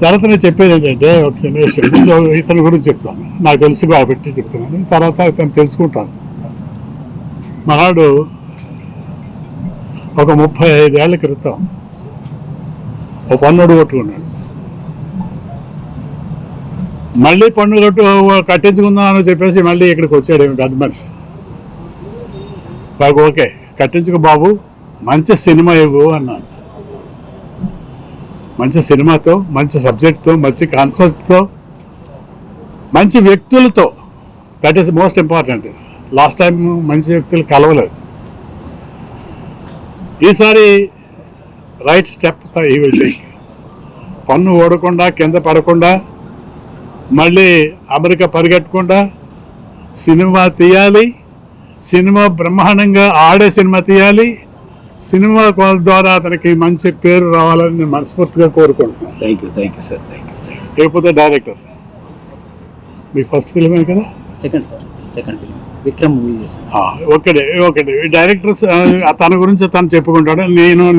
తర్వాత నేను చెప్పేది ఏంటంటే ఒక చిన్న విషయం ఇతని గురించి చెప్తాను. నాకు తెలిసి కాబట్టి చెప్తున్నాను, తర్వాత ఇతను తెలుసుకుంటాను. మహాడు ఒక 35 ఏళ్ల క్రితం ఒక పన్నుడు కొట్టుకున్నాడు. మళ్ళీ పన్ను కట్టించుకుందాం అని చెప్పేసి మళ్ళీ ఇక్కడికి వచ్చాడు. ఏమి పెద్ద మనిషి బాబు, ఓకే కట్టించుకో బాబు, మంచి సినిమా ఇవ్వు అన్నాను. మంచి సినిమాతో, మంచి సబ్జెక్ట్తో, మంచి కాన్సెప్ట్తో, మంచి వ్యక్తులతో, that is most important. Last time మంచి వ్యక్తులు కలవలేదు. ఈసారి రైట్ స్టెప్ ఈ విల్ టేక్. పన్ను ఓడకుండా, కింద పడకుండా, మళ్ళీ అమెరికా పరిగెట్టకుండా సినిమా తీయాలి. సినిమా బ్రహ్మాండంగా ఆడే సినిమా తీయాలి. సినిమా ద్వారా అతనికి మంచి పేరు రావాలని నేను మనస్ఫూర్తిగా కోరుకుంటున్నాను. Thank you sir. లేకపోతే డైరెక్టర్, మీ ఫస్ట్ ఫిల్మే కదా? సెకండ్ ఫిల్మ్ విక్రమ్ మూవీ చేశాను. ఒకటి డైరెక్టర్స్ తన గురించి తను చెప్పుకుంటాడు.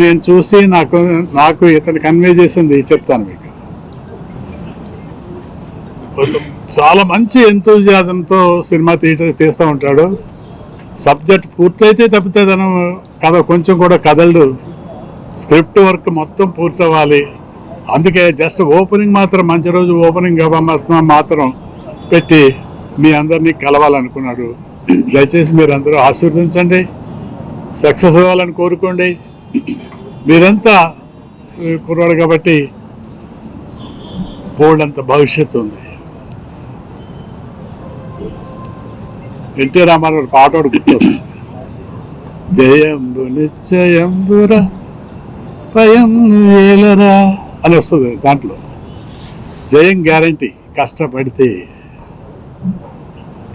నేను చూసి నాకు ఇతను కన్వే చేసింది చెప్తాను మీకు. చాలా మంచి ఎంతూజియాజంతో సినిమా తీస్తూ ఉంటాడు. సబ్జెక్ట్ పూర్తయితే తప్పితే తను కథ కొంచెం కూడా కదలడు. స్క్రిప్ట్ వర్క్ మొత్తం పూర్తవ్వాలి. అందుకే జస్ట్ ఓపెనింగ్ మాత్రం, మంచి రోజు ఓపెనింగ్ మాత్రం పెట్టి మీ అందరినీ కలవాలనుకున్నాడు. దయచేసి మీరు అందరూ ఆశీర్వదించండి, సక్సెస్ అవ్వాలని కోరుకోండి. మీరంతా కుర్రాడు కాబట్టి బోల్డ్ అంత భవిష్యత్తు ఉంది. ఎన్టీ రామారావు పాట గుర్తొస్తుంది, జయంబు నిశ్చయంబురా భయం ఏలరా అని వస్తుంది. దాంట్లో జయం గ్యారంటీ, కష్టపడితే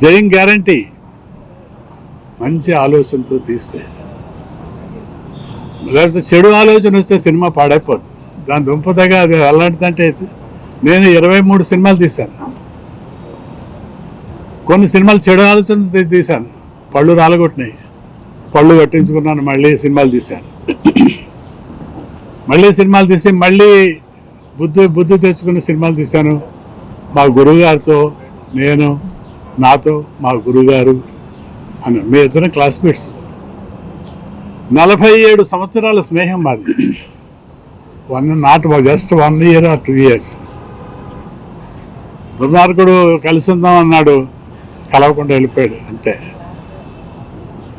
జయం గ్యారంటీ. మంచి ఆలోచనతో తీస్తే, లేకపోతే చెడు ఆలోచన వస్తే సినిమా పాడైపోతుంది. దాని దుంపదగా అది అలాంటిదంటే, నేను 23 సినిమాలు తీశాను. కొన్ని సినిమాలు చెడు ఆలోచన తీశాను, పళ్ళు రాలగొట్టినాయి, పళ్ళు కట్టించుకున్నాను, మళ్ళీ సినిమాలు తీశాను. మళ్ళీ సినిమాలు తీసి మళ్ళీ బుద్ధి తెచ్చుకున్న సినిమాలు తీశాను. మా గురువుగారితో, నాతో మా గురువుగారు అని, మీ ఇద్దరు క్లాస్మేట్స్. 47 సంవత్సరాల స్నేహం మాది. Just 1 year or 2 years. దుర్మార్గుడు కలిసి ఉందాం అన్నాడు, కలవకుండా వెళ్ళిపోయాడు అంతే.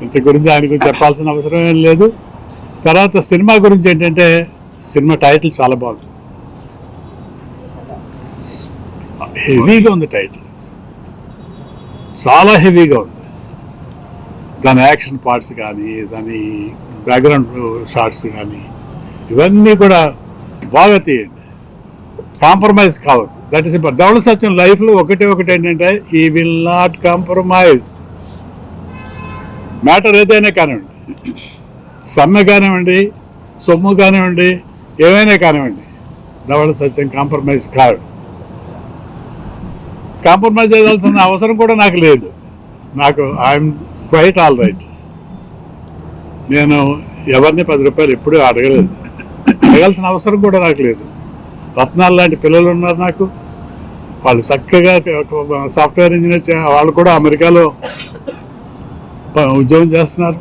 ఇంత గురించి ఆయన గురించి చెప్పాల్సిన అవసరం ఏం లేదు. తర్వాత సినిమా గురించి ఏంటంటే, సినిమా టైటిల్ చాలా బాగుంది, హెవీగా ఉంది టైటిల్, చాలా హెవీగా ఉంది. దాని యాక్షన్ పార్ట్స్ కానీ, దాని బ్యాక్గ్రౌండ్ షార్ట్స్ కానీ, ఇవన్నీ కూడా బాగా తీయండి, కాంప్రమైజ్ కావద్దు. That is important. Dhavala Satyam లైఫ్లో ఒకటి ఏంటంటే, ఈ విల్ నాట్ కాంప్రమైజ్. మ్యాటర్ ఏదైనా కానివ్వండి, సమ్మె కానివ్వండి, సొమ్ము కానివ్వండి, ఏమైనా కానివ్వండి, ధవళ సత్యం కాంప్రమైజ్ కాదు. కాంప్రమైజ్ చేయాల్సిన అవసరం కూడా నాకు లేదు. I'm quite all right. నేను ఎవరిని 10 రూపాయలు ఎప్పుడూ అడగలేదు, అడగాల్సిన అవసరం కూడా నాకు లేదు. రత్నాలు లాంటి పిల్లలు ఉన్నారు నాకు, వాళ్ళు చక్కగా సాఫ్ట్వేర్ ఇంజనీర్, వాళ్ళు కూడా అమెరికాలో ఉద్యోగం చేస్తున్నారు.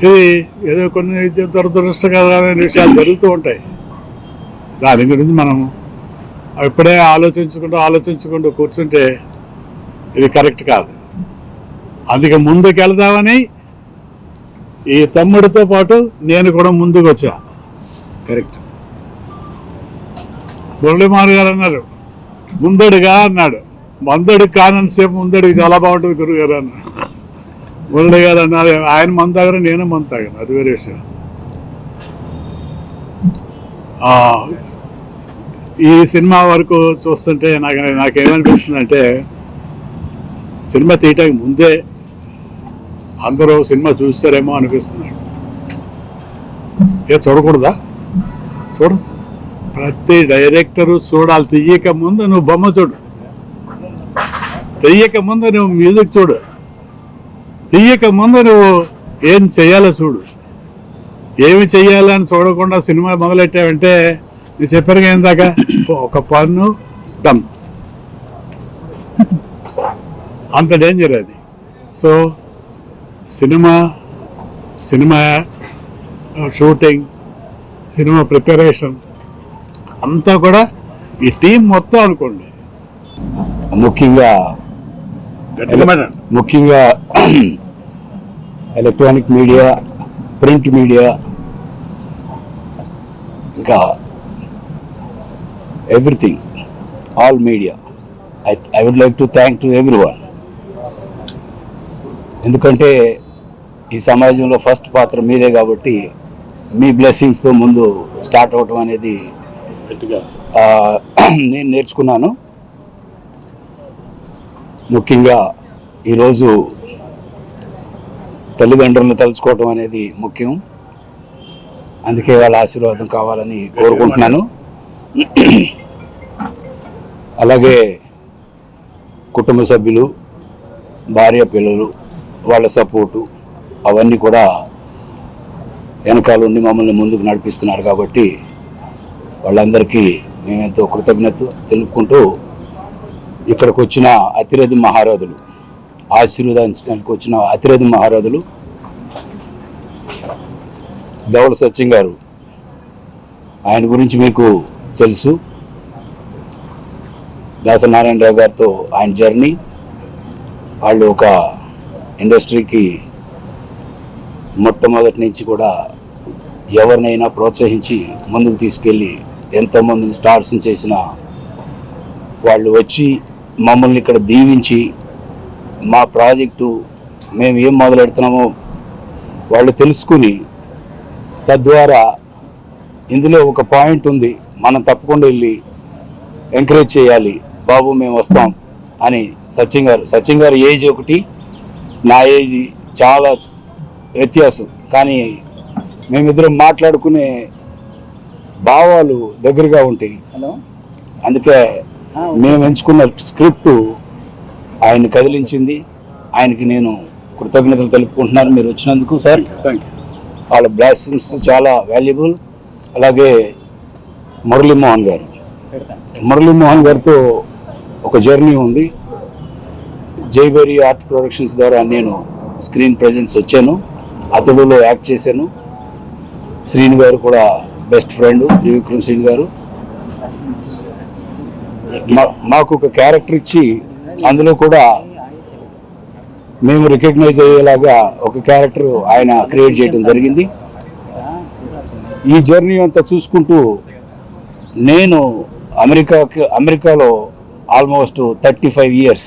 ఇది ఏదో కొన్ని దురదృష్టకరమైన విషయాలు జరుగుతూ ఉంటాయి. దాని గురించి మనం ఇప్పుడే ఆలోచించుకుంటూ కూర్చుంటే ఇది కరెక్ట్ కాదు. అందుకే ముందుకు వెళదామని ఈ తమ్ముడితో పాటు నేను కూడా ముందుకు వచ్చా. కరెక్ట్. మురళీమారు గారు అన్నారు, ముందడుగా అన్నాడు. మందడుగు కానంతసేపు ముందడుగు చాలా బాగుంటుంది గురుగారు అన్న. మురళి గారు అన్నారు, ఆయన మందు తాగారు, నేను మందు తాగాను, అది వేరే విషయం. ఈ సినిమా వరకు చూస్తుంటే నాకేమనిపిస్తుందంటే, సినిమా తీయటానికి ముందే అందరూ సినిమా చూస్తారేమో అనిపిస్తుంది. చూడకూడదా? చూడచ్చు. ప్రతి డైరెక్టరు చూడాలి. తీయక ముందు నువ్వు బొమ్మ చూడు, తీయక ముందు నువ్వు మ్యూజిక్ చూడు, తీయక ముందు నువ్వు ఏం చేయాలో చూడు. ఏమి చెయ్యాలని చూడకుండా సినిమా మొదలెట్టావంటే నేను చెప్పాను ఏందాక ఒక పన్ను డమ్, అంత డేంజర్ అది. So cinema shooting, cinema preparation అంతా కూడా ఈ టీం మొత్తం అనుకోండి. ముఖ్యంగా ఎలక్ట్రానిక్ మీడియా, ప్రింట్ మీడియా, ఇంకా everything, all media, I would like to thank to everyone. ఎందుకంటే ఈ సమాజంలో ఫస్ట్ పాత్ర మీదే కాబట్టి మీ బ్లెస్సింగ్స్తో ముందు స్టార్ట్ అవటం అనేది నేను నేర్చుకున్నాను. ముఖ్యంగా ఈరోజు తల్లిదండ్రులను తలుచుకోవటం అనేది ముఖ్యం. అందుకే వాళ్ళ ఆశీర్వాదం కావాలని కోరుకుంటున్నాను. అలాగే కుటుంబ సభ్యులు, భార్య, పిల్లలు, వాళ్ళ సపోర్టు అవన్నీ కూడా వెనకాల ఉండి మమ్మల్ని ముందుకు నడిపిస్తున్నారు కాబట్టి వాళ్ళందరికీ మేమెంతో కృతజ్ఞత తెలుపుకుంటూ, ఇక్కడికి వచ్చిన అతిరథి మహారాజులు, ఆశీర్వదించడానికి వచ్చిన అతిరథి మహారాజులు దౌల సత్యం గారు, ఆయన గురించి మీకు తెలుసు. దాసనారాయణరావు గారితో ఆయన జర్నీ, వాళ్ళు ఒక ఇండస్ట్రీకి మొట్టమొదటి నుంచి కూడా ఎవరినైనా ప్రోత్సహించి ముందుకు తీసుకెళ్ళి ఎంతోమందిని స్టార్స్ని చేసిన వాళ్ళు వచ్చి మమ్మల్ని ఇక్కడ దీవించి మా ప్రాజెక్టు మేము ఏం మొదలెడుతున్నామో వాళ్ళు తెలుసుకుని, తద్వారా ఇందులో ఒక పాయింట్ ఉంది, మనం తప్పకుండా వెళ్ళి ఎంకరేజ్ చేయాలి, బాబు మేము వస్తాం అని సత్యం గారు ఏజ్ ఒకటి, నా ఏజ్ చాలా వ్యత్యాసం, కానీ మేమిద్దరం మాట్లాడుకునే భావాలు దగ్గరగా ఉంటాయి. అందుకే మేము ఎంచుకున్న స్క్రిప్టు ఆయన కదిలించింది. ఆయనకి నేను కృతజ్ఞతలు తెలుపుకుంటున్నాను మీరు వచ్చినందుకు సార్. వాళ్ళ బ్లెస్సింగ్స్ చాలా వాల్యుబుల్. అలాగే మురళీమోహన్ గారితో ఒక జర్నీ ఉంది. జైబేరి ఆర్ట్ ప్రొడక్షన్స్ ద్వారా నేను స్క్రీన్ ప్రెజెన్స్ వచ్చాను, అతడులో యాక్ట్ చేశాను. శ్రీని గారు కూడా బెస్ట్ ఫ్రెండ్, త్రివిక్రమ్ శ్రీని గారు. మాకు ఒక క్యారెక్టర్ ఇచ్చి అందులో కూడా మేము రికగ్నైజ్ అయ్యేలాగా ఒక క్యారెక్టర్ ఆయన క్రియేట్ చేయడం జరిగింది. ఈ జర్నీ అంతా చూసుకుంటూ నేను అమెరికాలో ఆల్మోస్ట్ 35 years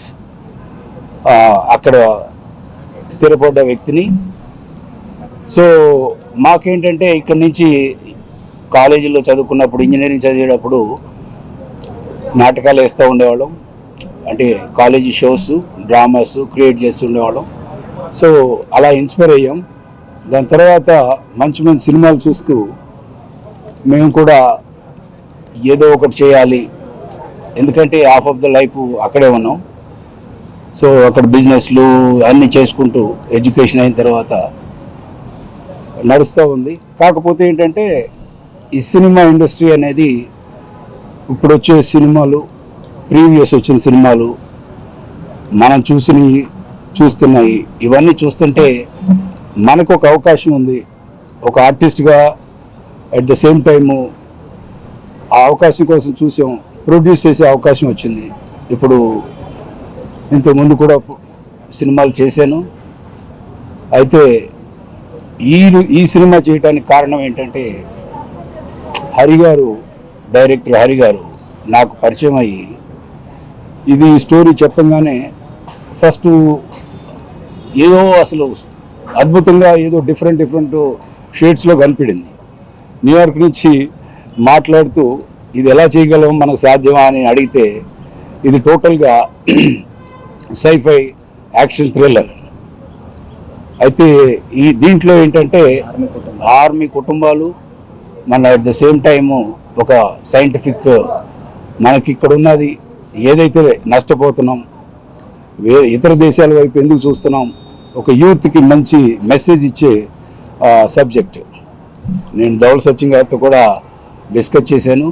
అక్కడ స్థిరపడ్డ వ్యక్తిని. సో మాకేంటంటే ఇక్కడి నుంచి కాలేజీలో చదువుకున్నప్పుడు, ఇంజనీరింగ్ చదివేటప్పుడు నాటకాలు వేస్తూ ఉండేవాళ్ళం. అంటే కాలేజీ షోస్, డ్రామాస్ క్రియేట్ చేస్తూ ఉండేవాళ్ళం. సో అలా ఇన్స్పైర్ అయ్యాం. దాని తర్వాత మంచి మంచి సినిమాలు చూస్తూ మేము కూడా ఏదో ఒకటి చేయాలి, ఎందుకంటే హాఫ్ ఆఫ్ ద లైఫ్ అక్కడే ఉన్నాం. సో అక్కడ బిజినెస్లు అన్నీ చేసుకుంటూ ఎడ్యుకేషన్ అయిన తర్వాత నడుస్తూ ఉంది. కాకపోతే ఏంటంటే ఈ సినిమా ఇండస్ట్రీ అనేది ఇప్పుడు వచ్చే సినిమాలు, ప్రీవియస్ వచ్చిన సినిమాలు, మనం చూస్తున్నాయి, ఇవన్నీ చూస్తుంటే మనకు ఒక అవకాశం ఉంది. ఒక ఆర్టిస్ట్గా అట్ ద సేమ్ టైము ఆ అవకాశం కోసం చూసాం, ప్రొడ్యూస్ చేసే అవకాశం వచ్చింది. ఇప్పుడు ఇంతకుముందు కూడా సినిమాలు చేశాను. అయితే ఈ సినిమా చేయడానికి కారణం ఏంటంటే డైరెక్టర్ హరి గారు నాకు పరిచయం అయ్యి ఇది స్టోరీ చెప్పంగానే ఫస్ట్ ఏదో అసలు అద్భుతంగా ఏదో డిఫరెంట్ షేడ్స్లో కనిపించింది. న్యూయార్క్ నుంచి మాట్లాడుతూ ఇది ఎలా చేయగలం, మనకు సాధ్యమా అని అడిగితే ఇది టోటల్గా సైఫై యాక్షన్ థ్రిల్లర్. అయితే దీంట్లో ఏంటంటే ఆర్మీ కుటుంబాలు, మన అట్ ద సేమ్ టైము ఒక సైంటిఫిక్, మనకి ఇక్కడ ఉన్నది ఏదైతే నష్టపోతున్నాం, ఇతర దేశాల వైపు ఎందుకు చూస్తున్నాం, ఒక యూత్కి మంచి మెసేజ్ ఇచ్చే సబ్జెక్ట్. నేను ధవల్ సచిన్ గారితో కూడా డిస్కస్ చేశాను.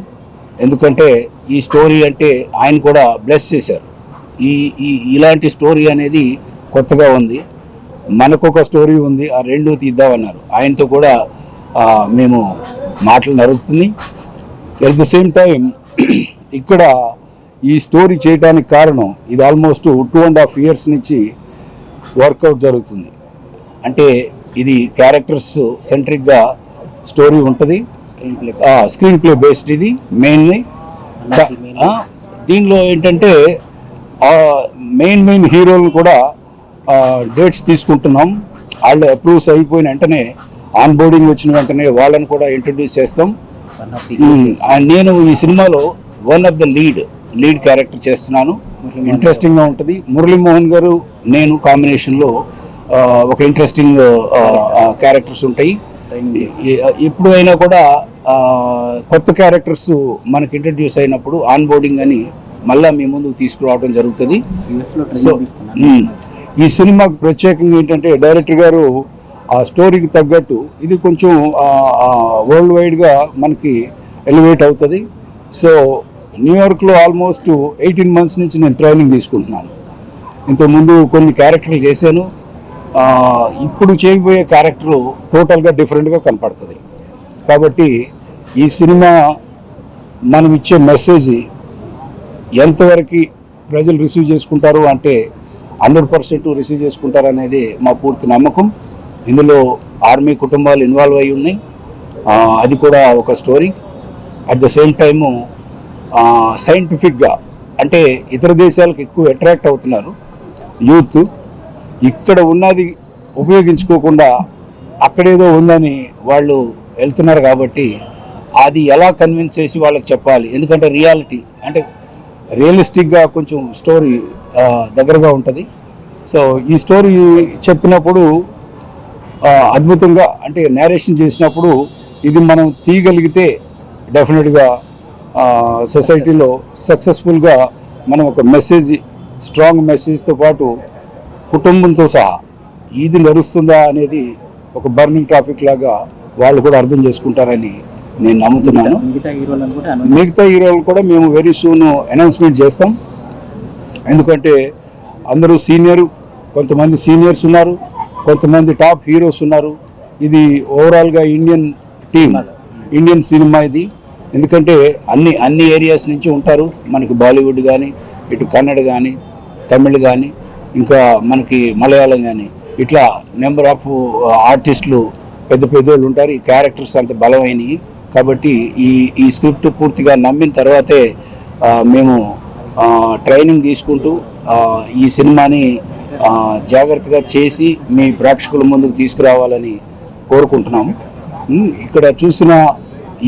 ఎందుకంటే ఈ స్టోరీ అంటే ఆయన కూడా బ్లెస్ చేశారు. ఇలాంటి స్టోరీ అనేది కొత్తగా ఉంది, మనకు ఒక స్టోరీ ఉంది, ఆ రెండు తీద్దామన్నారు. ఆయనతో కూడా మేము మాటలు నడుస్తుంది. ఎట్ ది సేమ్ టైం ఇక్కడ ఈ స్టోరీ చేయడానికి కారణం ఇది ఆల్మోస్ట్ 2.5 years నుంచి వర్కౌట్ జరుగుతుంది. అంటే ఇది క్యారెక్టర్స్ సెంట్రిక్గా స్టోరీ ఉంటుంది, స్క్రీన్ ప్లే బేస్డ్. ఇది మెయిన్లీ దీనిలో ఏంటంటే మెయిన్ హీరోలు కూడా డేట్స్ తీసుకుంటున్నాం. వాళ్ళు అప్రూవ్స్ అయిపోయిన వెంటనే ఆన్ బోర్డింగ్ వచ్చిన వెంటనే వాళ్ళని కూడా ఇంట్రడ్యూస్ చేస్తాం. నేను ఈ సినిమాలో one of the lead character చేస్తున్నాను. ఇంట్రెస్టింగ్గా ఉంటుంది. మురళీమోహన్ గారు నేను కాంబినేషన్లో ఒక ఇంట్రెస్టింగ్ క్యారెక్టర్స్ ఉంటాయి. ఎప్పుడు అయినా కూడా కొత్త క్యారెక్టర్స్ మనకి ఇంట్రడ్యూస్ అయినప్పుడు ఆన్ బోర్డింగ్ అని మళ్ళీ మీ ముందుకు తీసుకురావడం జరుగుతుంది. సో ఈ సినిమాకు ప్రత్యేకంగా ఏంటంటే డైరెక్టర్ గారు ఆ స్టోరీకి తగ్గట్టు ఇది కొంచెం వరల్డ్ వైడ్గా మనకి ఎలివేట్ అవుతుంది. సో న్యూయార్క్లో ఆల్మోస్ట్ 18 months నుంచి నేను ట్రైనింగ్ తీసుకుంటున్నాను. ఇంతకుముందు కొన్ని క్యారెక్టర్లు చేశాను. ఇప్పుడు చేయబోయే క్యారెక్టరు టోటల్గా డిఫరెంట్గా కనపడుతుంది. కాబట్టి ఈ సినిమా మనం ఇచ్చే మెసేజ్ ఎంతవరకు ప్రజలు రిసీవ్ చేసుకుంటారు అంటే 100% రిసీవ్ చేసుకుంటారు అనేది మా పూర్తి నమ్మకం. ఇందులో ఆర్మీ కుటుంబాలు ఇన్వాల్వ్ అయి ఉన్నాయి, అది కూడా ఒక story. At the same time సైంటిఫిక్గా అంటే ఇతర దేశాలకు ఎక్కువ అట్రాక్ట్ అవుతున్నారు యూత్. ఇక్కడ ఉన్నది ఉపయోగించుకోకుండా అక్కడేదో ఉందని వాళ్ళు వెళ్తున్నారు. కాబట్టి అది ఎలా కన్విన్స్ చేసి వాళ్ళకి చెప్పాలి, ఎందుకంటే రియాలిటీ అంటే రియలిస్టిక్గా కొంచెం స్టోరీ దగ్గరగా ఉంటుంది. సో ఈ స్టోరీ చెప్పినప్పుడు అద్భుతంగా అంటే నేరేషన్ చేసినప్పుడు ఇది మనం తీయగలిగితే డెఫినెట్గా సొసైటీలో సక్సెస్ఫుల్గా మనం ఒక మెసేజ్, స్ట్రాంగ్ మెసేజ్తో పాటు కుటుంబంతో సహా ఇది నడుస్తుందా అనేది ఒక బర్నింగ్ టాపిక్ లాగా వాళ్ళు కూడా అర్థం చేసుకుంటారని నేను నమ్ముతున్నాను. మిగతా హీరోలు కూడా మేము వెరీ సూన్ అనౌన్స్మెంట్ చేస్తాం. ఎందుకంటే అందరూ కొంతమంది సీనియర్స్ ఉన్నారు, కొంతమంది టాప్ హీరోస్ ఉన్నారు. ఇది ఓవరాల్గా ఇండియన్ సినిమా ఇది. ఎందుకంటే అన్ని ఏరియాస్ నుంచి ఉంటారు. మనకి బాలీవుడ్ కానీ, ఇటు కన్నడ కానీ, తమిళ్ కానీ, ఇంకా మనకి మలయాళం కానీ, ఇట్లా నెంబర్ ఆఫ్ ఆర్టిస్టులు పెద్దోళ్ళు ఉంటారు. ఈ క్యారెక్టర్స్ అంత బలమైనవి. కాబట్టి ఈ స్క్రిప్ట్ పూర్తిగా నమ్మిన తర్వాతే మేము ట్రైనింగ్ తీసుకుంటూ ఈ సినిమాని జాగ్రత్తగా చేసి మీ ప్రేక్షకుల ముందుకు తీసుకురావాలని కోరుకుంటున్నాము. ఇక్కడ చూసిన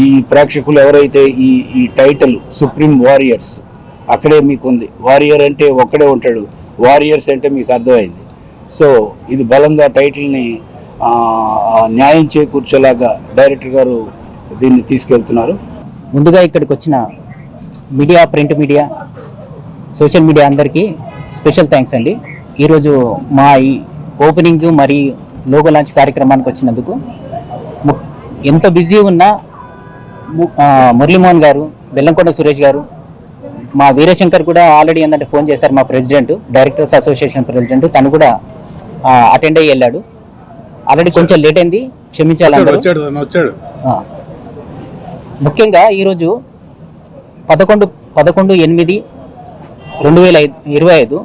ఈ ప్రేక్షకులు ఎవరైతే ఈ టైటిల్ సుప్రీం వారియర్స్ అక్కడే మీకు ఉంది. వారియర్ అంటే ఒక్కడే ఉంటాడు, వారియర్స్ అంటే మీకు అర్థమైంది. సో ఇది బలంగా టైటిల్ని న్యాయం చేకూర్చేలాగా డైరెక్టర్ గారు దీన్ని తీసుకెళ్తున్నారు. ముందుగా ఇక్కడికి వచ్చిన media, print media, social media అందరికీ స్పెషల్ థ్యాంక్స్ అండి. ఈరోజు మా ఈ ఓపెనింగ్ మరియు లోగో లాంచ్ కార్యక్రమానికి వచ్చినందుకు. ఎంత బిజీ ఉన్నా మురళీమోహన్ గారు, బెల్లంకొండ సురేష్ గారు, మా వీరశంకర్ కూడా ఆల్రెడీ ఏంటంటే ఫోన్ చేశారు. మా ప్రెసిడెంట్, డైరెక్టర్స్ అసోసియేషన్ ప్రెసిడెంట్, తను కూడా అటెండ్ అయ్యి వెళ్ళాడు. ఆల్రెడీ కొంచెం లేట్ అయింది, క్షమించాలి అందరూ. ముఖ్యంగా ఈరోజు 11/8/2025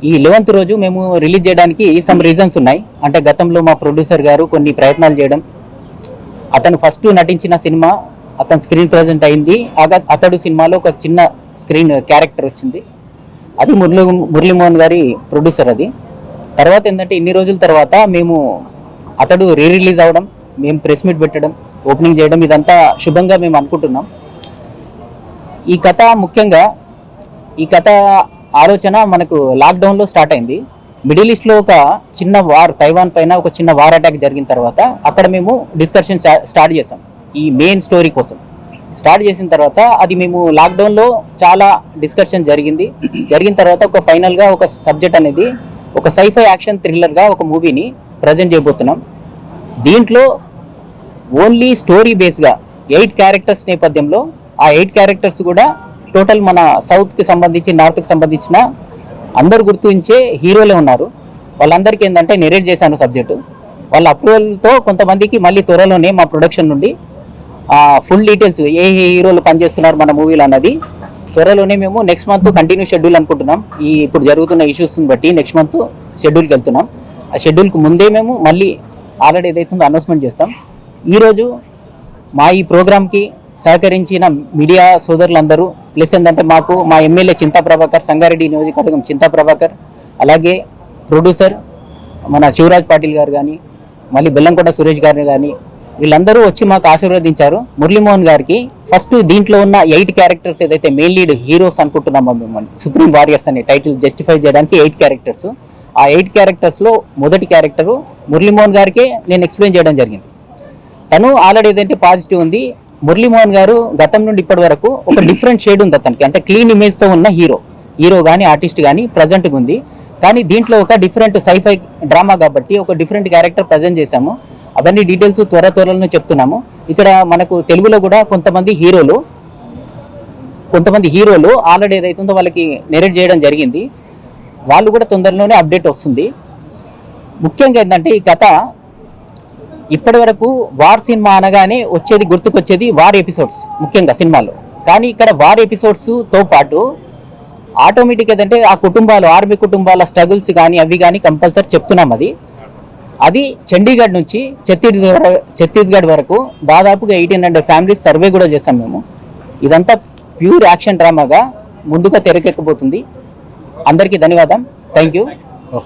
ఈ 11th రోజు మేము రిలీజ్ చేయడానికి సమ్ రీజన్స్ ఉన్నాయి. అంటే గతంలో మా ప్రొడ్యూసర్ గారు కొన్ని ప్రయత్నాలు చేయడం, అతను ఫస్ట్ నటించిన సినిమా అతను స్క్రీన్ ప్రెజెంట్ అయింది. అతడు సినిమాలో ఒక చిన్న స్క్రీన్ క్యారెక్టర్ వచ్చింది. అది మురళీమోహన్ గారి ప్రొడ్యూసర్. అది తర్వాత ఏంటంటే ఇన్ని రోజుల తర్వాత మేము అతడు రిలీజ్ అవ్వడం, మేము ప్రెస్ మీట్ పెట్టడం, ఓపెనింగ్ చేయడం, ఇదంతా శుభంగా మేము అనుకుంటున్నాం. ఈ కథ ముఖ్యంగా ఆలోచన మనకు లాక్డౌన్లో స్టార్ట్ అయింది. మిడిల్ ఈస్ట్లో ఒక చిన్న వార్, తైవాన్ పైన ఒక చిన్న వార్ అటాక్ జరిగిన తర్వాత అక్కడ మేము డిస్కషన్ స్టార్ట్ చేసాం. ఈ మెయిన్ స్టోరీ కోసం స్టార్ట్ చేసిన తర్వాత అది మేము లాక్డౌన్లో చాలా డిస్కషన్ జరిగిన తర్వాత ఒక ఫైనల్గా ఒక సబ్జెక్ట్ అనేది ఒక సైఫై యాక్షన్ థ్రిల్లర్గా ఒక మూవీని ప్రజెంట్ చేయబోతున్నాం. దీంట్లో ఓన్లీ స్టోరీ బేస్గా 8 క్యారెక్టర్స్ నేపథ్యంలో ఆ 8 క్యారెక్టర్స్ కూడా టోటల్ మన సౌత్కి సంబంధించి నార్త్కి సంబంధించిన అందరు గుర్తించే హీరోలే ఉన్నారు. వాళ్ళందరికీ ఏంటంటే నెరేట్ చేశాను సబ్జెక్టు. వాళ్ళ అప్రూవల్తో కొంతమందికి మళ్ళీ త్వరలోనే మా ప్రొడక్షన్ నుండి ఫుల్ డీటెయిల్స్ ఏ హీరోలు పనిచేస్తున్నారు మన మూవీలో అన్నది త్వరలోనే మేము నెక్స్ట్ మంత్ కంటిన్యూ షెడ్యూల్ అనుకుంటున్నాం. ఈ ఇప్పుడు జరుగుతున్న ఇష్యూస్ని బట్టి నెక్స్ట్ మంత్ షెడ్యూల్కి వెళ్తున్నాం. ఆ షెడ్యూల్కి ముందే మేము మళ్ళీ ఆల్రెడీ ఏదైతుందో అనౌన్స్మెంట్ చేస్తాం. ఈరోజు మా ఈ ప్రోగ్రామ్కి సహకరించిన మీడియా సోదరులందరూ ప్లస్ ఏంటంటే మాకు మా ఎమ్మెల్యే చింతా ప్రభాకర్, సంగారెడ్డి నియోజకవర్గం చింతా ప్రభాకర్, అలాగే ప్రొడ్యూసర్ మన శివరాజ్ పాటిల్ గారు కానీ, మళ్ళీ బెల్లంకొండ సురేష్ గారిని కానీ వీళ్ళందరూ వచ్చి మాకు ఆశీర్వదించారు. మురళీమోహన్ గారికి ఫస్ట్ దీంట్లో ఉన్న 8 క్యారెక్టర్స్ ఏదైతే మెయిన్ లీడ్ హీరోస్ అనుకుంటున్నామో మిమ్మల్ని సుప్రీం వారియర్స్ అనే టైటిల్ జస్టిఫై చేయడానికి 8 క్యారెక్టర్స్. ఆ 8 క్యారెక్టర్స్లో మొదటి క్యారెక్టరు మురళీమోహన్ గారికే నేను ఎక్స్ప్లెయిన్ చేయడం జరిగింది. తను ఆల్రెడీ ఏదైతే పాజిటివ్ ఉంది. మురళీమోహన్ గారు గతం నుండి ఇప్పటి వరకు ఒక డిఫరెంట్ షేడ్ ఉంది అతనికి, అంటే క్లీన్ ఇమేజ్తో ఉన్న హీరో కానీ ఆర్టిస్ట్ కానీ ప్రజెంట్గా ఉంది. కానీ దీంట్లో ఒక డిఫరెంట్ సైఫై డ్రామా కాబట్టి ఒక డిఫరెంట్ క్యారెక్టర్ ప్రజెంట్ చేశాము. అవన్నీ డీటెయిల్స్ త్వరలోనే చెప్తున్నాము. ఇక్కడ మనకు తెలుగులో కూడా కొంతమంది హీరోలు ఆల్రెడీ ఏదైతుందో వాళ్ళకి నెరేట్ చేయడం జరిగింది. వాళ్ళు కూడా తొందరలోనే అప్డేట్ వస్తుంది. ముఖ్యంగా ఏంటంటే ఈ కథ ఇప్పటి వరకు వార్ సినిమా అనగానే గుర్తుకొచ్చేది వార్ ఎపిసోడ్స్ ముఖ్యంగా సినిమాలో. కానీ ఇక్కడ వార్ ఎపిసోడ్స్తో పాటు ఆటోమేటిక్ ఏదంటే ఆ కుటుంబాలు, ఆర్మీ కుటుంబాల స్ట్రగుల్స్ కానీ అవి కానీ కంపల్సరీ చెప్తున్నాం. అది చండీగఢ్ నుంచి ఛత్తీస్గఢ్ వరకు దాదాపుగా 1800 ఫ్యామిలీస్ సర్వే కూడా చేస్తాం మేము. ఇదంతా ప్యూర్ యాక్షన్ డ్రామాగా ముందుగా తెరకెక్కబోతుంది. అందరికీ ధన్యవాదం. Thank you.